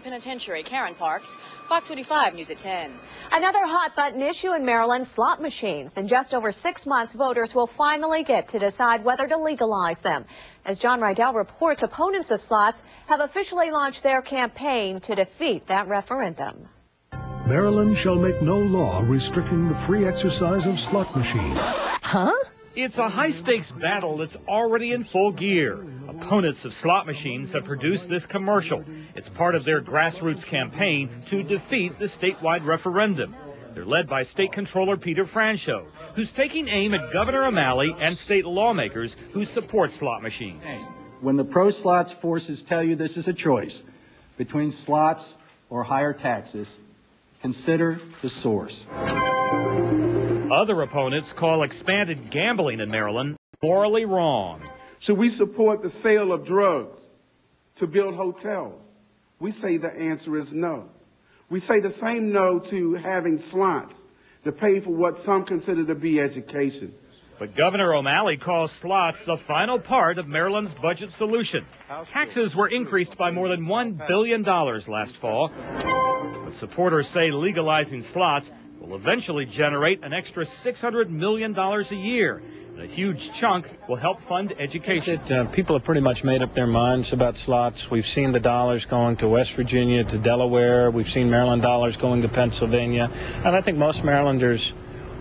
State Penitentiary. Karen Parks, Fox 45 News at 10. Another hot button issue in Maryland, slot machines. In just over 6 months, voters will finally get to decide whether to legalize them. As John Rydell reports, opponents of slots have officially launched their campaign to defeat that referendum. Maryland shall make no law restricting the free exercise of slot machines. Huh? It's a high-stakes battle that's already in full gear. Opponents of slot machines have produced this commercial. It's part of their grassroots campaign to defeat the statewide referendum. They're led by State Controller Peter Franchot, who's taking aim at Governor O'Malley and state lawmakers who support slot machines. When the pro-slots forces tell you this is a choice between slots or higher taxes, consider the source. Other opponents call expanded gambling in Maryland morally wrong. Should we support the sale of drugs to build hotels? We say the answer is no. We say the same no to having slots to pay for what some consider to be education. But Governor O'Malley calls slots the final part of Maryland's budget solution. Taxes were increased by more than $1 billion last fall. But supporters say legalizing slots will eventually generate an extra $600 million a year. And a huge chunk will help fund education. People have pretty much made up their minds about slots. We've seen the dollars going to West Virginia, to Delaware. We've seen Maryland dollars going to Pennsylvania. And I think most Marylanders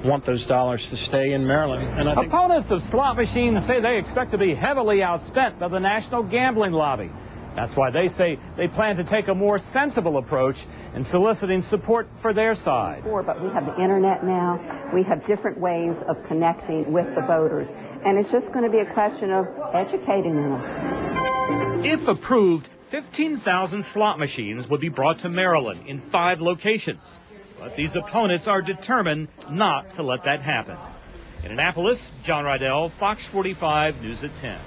want those dollars to stay in Maryland. And I think opponents of slot machines say they expect to be heavily outspent by the national gambling lobby. That's why they say they plan to take a more sensible approach in soliciting support for their side. But we have the internet now. We have different ways of connecting with the voters. And it's just going to be a question of educating them. If approved, 15,000 slot machines would be brought to Maryland in 5 locations. But these opponents are determined not to let that happen. In Annapolis, John Rydell, Fox 45 News at 10.